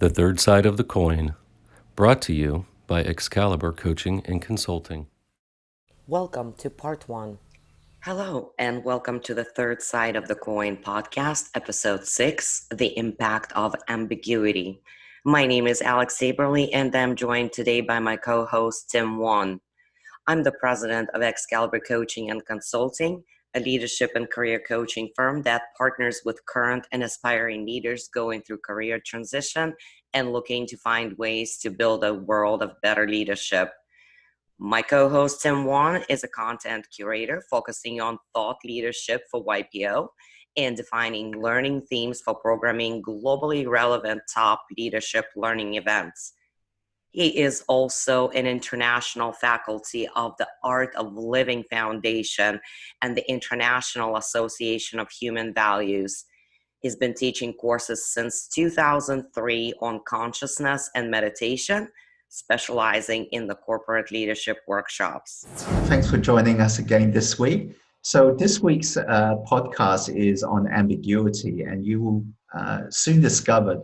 The Third Side of the Coin, brought to you by Excalibur Coaching and Consulting. Welcome to part one. Hello, and welcome to the Third Side of the Coin podcast, episode 6, The Impact of Ambiguity. My name is Alex Saberly, and I'm joined today by my co-host, Tim Wan. I'm the president of Excalibur Coaching and Consulting, a leadership and career coaching firm that partners with current and aspiring leaders going through career transition and looking to find ways to build a world of better leadership. My co-host Tim Wan is a content curator focusing on thought leadership for YPO and defining learning themes for programming globally relevant top leadership learning events. He is also an international faculty of the Art of Living Foundation and the International Association of Human Values. He's been teaching courses since 2003 on consciousness and meditation, specializing in the corporate leadership workshops. Thanks for joining us again this week. So this week's podcast is on ambiguity, and you will soon discover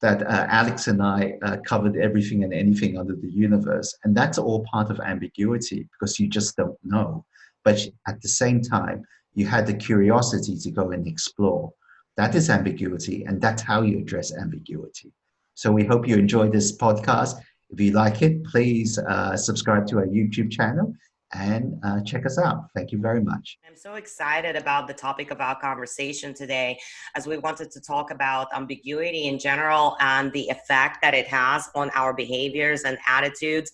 that Alex and I covered everything and anything under the universe, and that's all part of ambiguity because you just don't know. But at the same time, you had the curiosity to go and explore. That is ambiguity, and that's how you address ambiguity. So we hope you enjoy this podcast. If you like it, please subscribe to our YouTube channel and check us out. Thank you very much. I'm so excited about the topic of our conversation today, as we wanted to talk about ambiguity in general and the effect that it has on our behaviors and attitudes,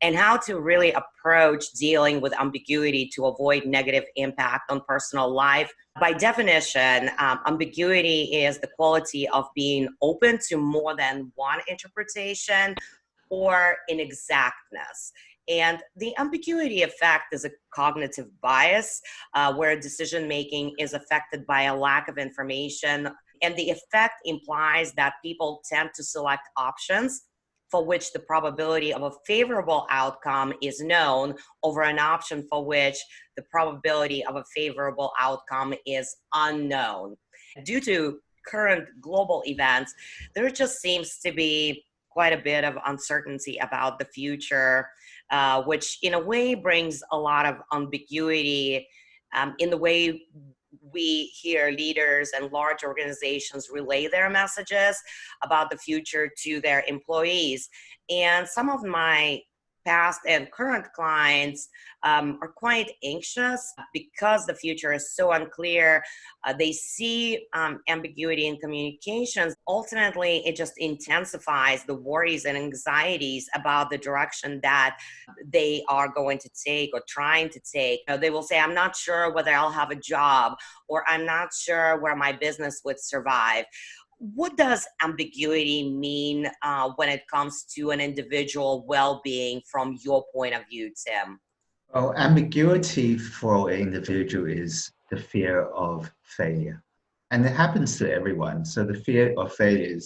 and how to really approach dealing with ambiguity to avoid negative impact on personal life. By definition, ambiguity is the quality of being open to more than one interpretation or inexactness. And the ambiguity effect is a cognitive bias where decision making is affected by a lack of information. And the effect implies that people tend to select options for which the probability of a favorable outcome is known over an option for which the probability of a favorable outcome is unknown. Due to current global events, there just seems to be quite a bit of uncertainty about the future, which in a way brings a lot of ambiguity in the way we hear leaders and large organizations relay their messages about the future to their employees. And some of my past and current clients are quite anxious because the future is so unclear. They see ambiguity in communications. Ultimately, it just intensifies the worries and anxieties about the direction that they are going to take or trying to take. They will say, I'm not sure whether I'll have a job, or I'm not sure where my business would survive. What does ambiguity mean when it comes to an individual well-being from your point of view, Tim? Well, ambiguity for an individual is the fear of failure. And it happens to everyone. So the fear of failure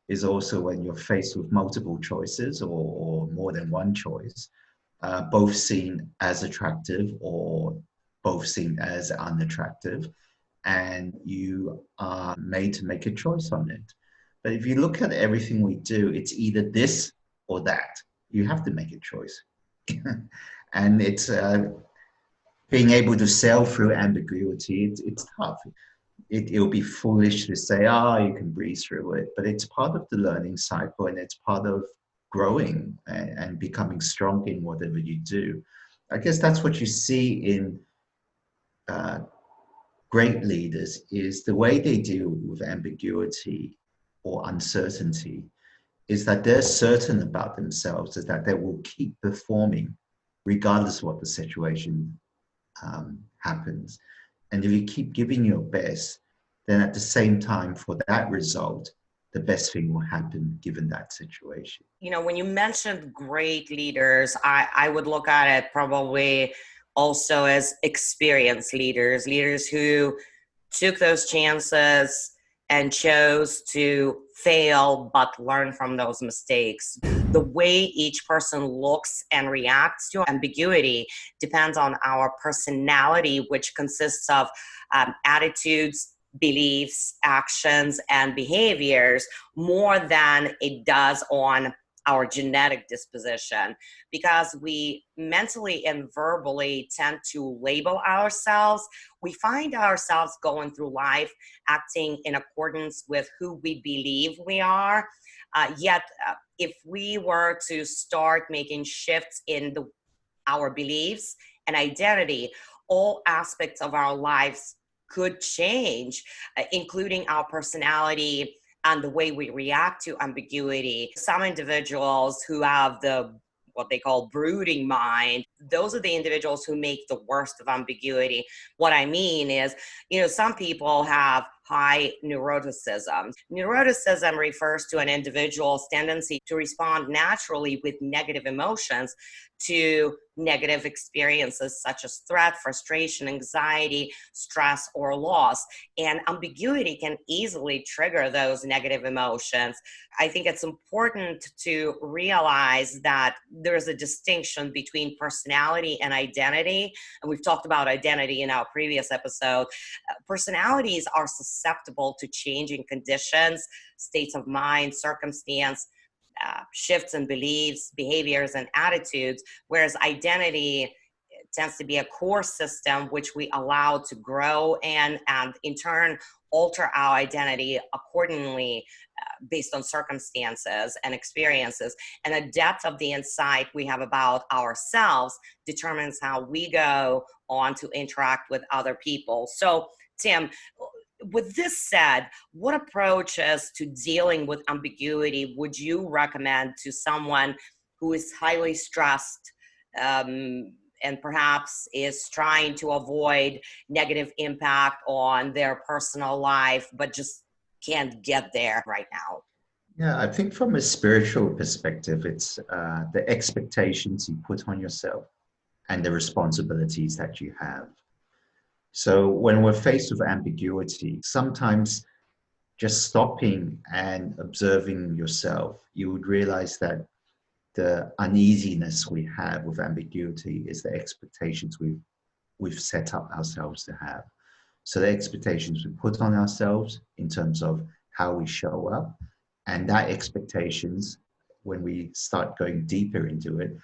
is also when you're faced with multiple choices or more than one choice, both seen as attractive or both seen as unattractive, and you are made to make a choice on it. But if you look at everything we do, it's either this or that. You have to make a choice. And it's being able to sail through ambiguity. It's tough. It'll be foolish to say, you can breeze through it, but it's part of the learning cycle, and it's part of growing and becoming strong in whatever you do. I guess that's what you see in great leaders, is the way they deal with ambiguity or uncertainty is that they're certain about themselves, is that they will keep performing regardless of what the situation happens. And if you keep giving your best, then at the same time for that result, the best thing will happen given that situation. When you mentioned great leaders, I would look at it probably also as experienced leaders who took those chances and chose to fail but learn from those mistakes. The way each person looks and reacts to ambiguity depends on our personality, which consists of attitudes, beliefs, actions, and behaviors more than it does on our genetic disposition, because we mentally and verbally tend to label ourselves. We find ourselves going through life acting in accordance with who we believe we are. Yet, if we were to start making shifts in our beliefs and identity, all aspects of our lives could change, including our personality and the way we react to ambiguity. Some individuals who have what they call brooding mind, those are the individuals who make the worst of ambiguity. What I mean is, some people have high neuroticism. Neuroticism refers to an individual's tendency to respond naturally with negative emotions to negative experiences such as threat, frustration, anxiety, stress, or loss. And ambiguity can easily trigger those negative emotions. I think it's important to realize that there's a distinction between personality and identity. And we've talked about identity in our previous episode. Personalities are susceptible to changing conditions, states of mind, circumstance, shifts in beliefs, behaviors, and attitudes, whereas identity tends to be a core system which we allow to grow and in turn alter our identity accordingly based on circumstances and experiences. And the depth of the insight we have about ourselves determines how we go on to interact with other people. So, Tim, with this said, what approaches to dealing with ambiguity would you recommend to someone who is highly stressed and perhaps is trying to avoid negative impact on their personal life, but just can't get there right now? Yeah, I think from a spiritual perspective, it's the expectations you put on yourself and the responsibilities that you have. So when we're faced with ambiguity, sometimes just stopping and observing yourself, you would realize that the uneasiness we have with ambiguity is the expectations we've set up ourselves to have. So the expectations we put on ourselves in terms of how we show up, and that expectations, when we start going deeper into it,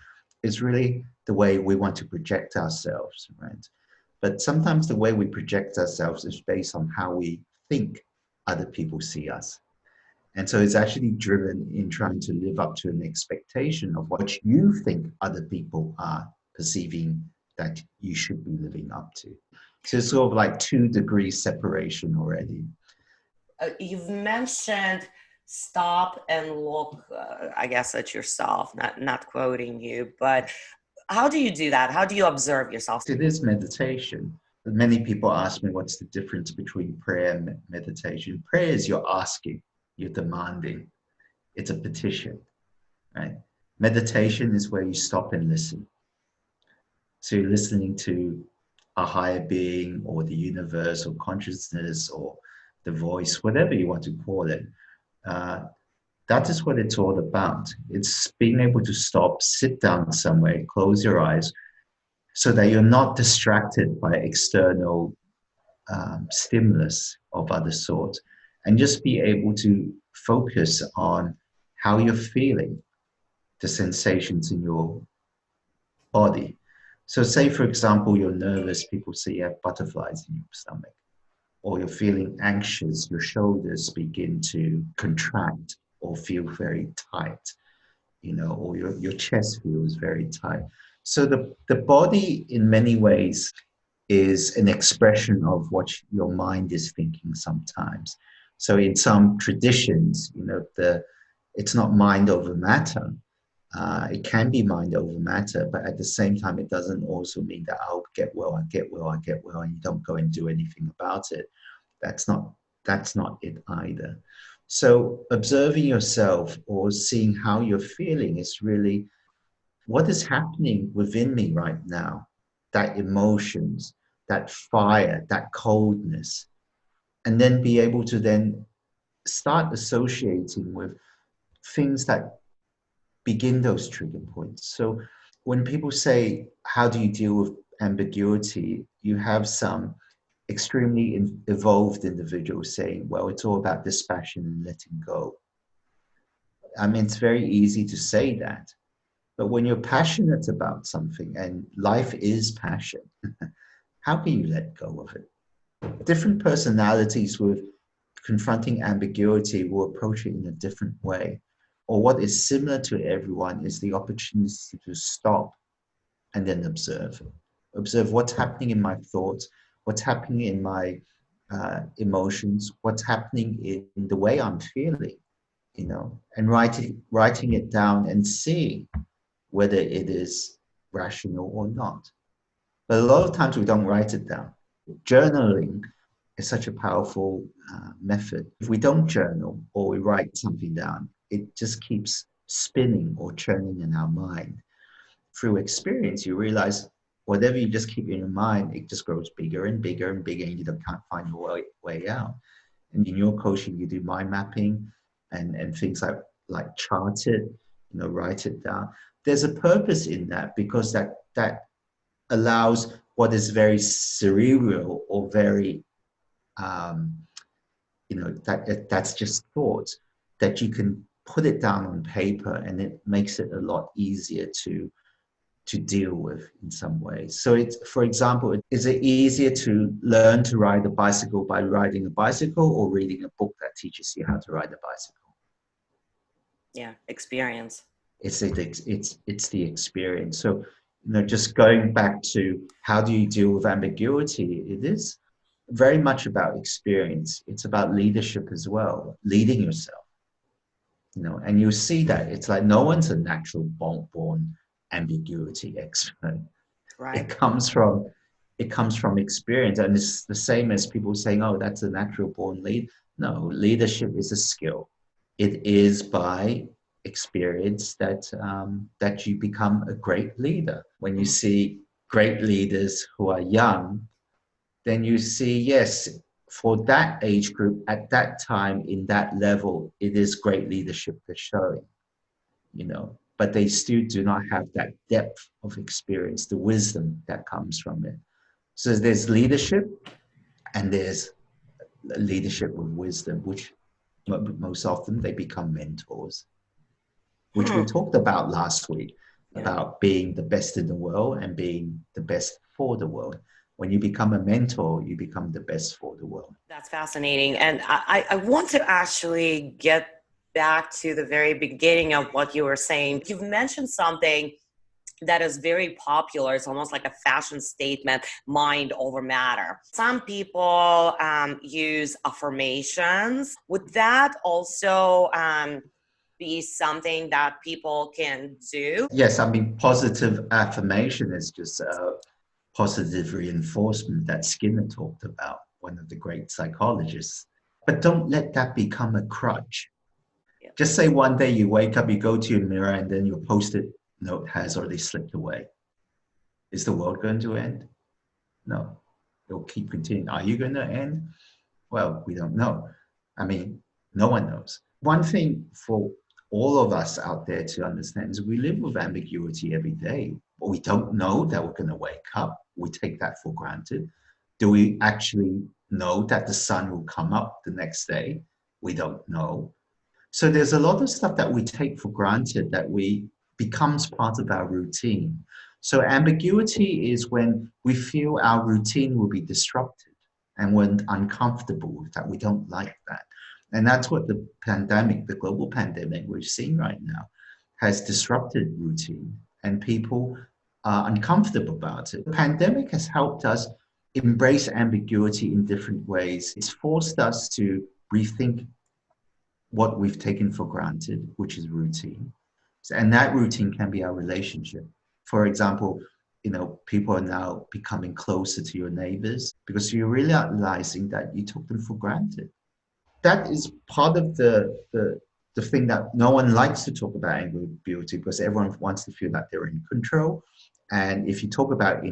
is really the way we want to project ourselves, right? But sometimes the way we project ourselves is based on how we think other people see us. And so it's actually driven in trying to live up to an expectation of what you think other people are perceiving that you should be living up to. So it's sort of like 2 degrees separation already. You've mentioned stop and look, I guess, at yourself, not quoting you, but how do you do that? How do you observe yourself? It is meditation. Many people ask me what's the difference between prayer and meditation. Prayer is you're asking, you're demanding. It's a petition, right? Meditation is where you stop and listen. So you're listening to a higher being or the universe or consciousness or the voice, whatever you want to call it. That is what it's all about. It's being able to stop, sit down somewhere, close your eyes, so that you're not distracted by external stimulus of other sorts, and just be able to focus on how you're feeling, the sensations in your body. So say, for example, you're nervous, people say you have butterflies in your stomach, or you're feeling anxious, your shoulders begin to contract or feel very tight, or your chest feels very tight. So the body in many ways is an expression of what your mind is thinking sometimes. So in some traditions, it's not mind over matter. It can be mind over matter, but at the same time, it doesn't also mean that I'll get well, I get well, I get well, and you don't go and do anything about it. That's not it either. So observing yourself or seeing how you're feeling is really what is happening within me right now, that emotions, that fire, that coldness, and then be able to then start associating with things that begin those trigger points. So when people say, how do you deal with ambiguity? You have some extremely evolved individuals saying, well, it's all about dispassion and letting go. I mean, it's very easy to say that, but when you're passionate about something, and life is passion, how can you let go of it? Different personalities with confronting ambiguity will approach it in a different way. Or what is similar to everyone is the opportunity to stop and then observe. Observe what's happening in my thoughts, what's happening in my emotions, what's happening in the way I'm feeling, and writing it down and seeing whether it is rational or not. But a lot of times we don't write it down. Journaling is such a powerful method. If we don't journal or we write something down, it just keeps spinning or churning in our mind. Through experience, you realize whatever you just keep in your mind, it just grows bigger and bigger and bigger, and you can't find your way out. And in your coaching, you do mind mapping and things like chart it, write it down. There's a purpose in that, because that allows what is very cerebral or very that's just thoughts, that you can put it down on paper, and it makes it a lot easier to deal with in some ways. So it's, for example, is it easier to learn to ride a bicycle by riding a bicycle or reading a book that teaches you how to ride a bicycle? Yeah, experience. It's the experience. So, just going back to how do you deal with ambiguity, it is very much about experience. It's about leadership as well, leading yourself. And you see that it's like no one's a natural born ambiguity expert. Right. It comes from experience, and it's the same as people saying, "Oh, that's a natural born lead." No, leadership is a skill. It is by experience that you become a great leader. When you see great leaders who are young, then you see, yes, for that age group at that time in that level, it is great leadership they're showing, but they still do not have that depth of experience, the wisdom that comes from it. So there's leadership, and there's leadership with wisdom, which most often they become mentors, which we talked about last week, about being the best in the world and being the best for the world. When you become a mentor, you become the best for the world. That's fascinating. And I want to actually get back to the very beginning of what you were saying. You've mentioned something that is very popular. It's almost like a fashion statement, mind over matter. Some people use affirmations. Would that also be something that people can do? Yes, I mean, positive affirmation is just positive reinforcement that Skinner talked about, one of the great psychologists. But don't let that become a crutch. Yeah. Just say one day you wake up, you go to your mirror, and then your post-it note has already slipped away. Is the world going to end? No. It'll keep continuing. Are you going to end? Well, we don't know. I mean, no one knows. One thing for all of us out there to understand is we live with ambiguity every day. But we don't know that we're going to wake up. We take that for granted. Do we actually know that the sun will come up the next day? We don't know. So there's a lot of stuff that we take for granted that becomes part of our routine. So ambiguity is when we feel our routine will be disrupted and we're uncomfortable with that. We don't like that. And that's what the pandemic, the global pandemic we've seen right now, has disrupted routine, and people are uncomfortable about it. The pandemic has helped us embrace ambiguity in different ways. It's forced us to rethink what we've taken for granted, which is routine. And that routine can be our relationship. For example, people are now becoming closer to your neighbors because you're realizing that you took them for granted. That is part of the thing that no one likes to talk about ambiguity, because everyone wants to feel that they're in control. And if you talk about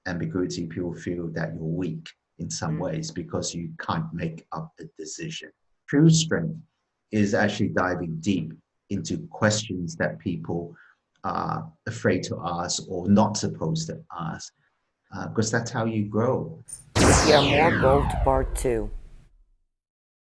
ambiguity, people feel that you're weak in some ways because you can't make up a decision. True strength is actually diving deep into questions that people are afraid to ask or not supposed to ask, because that's how you grow. To hear more, go to part 2.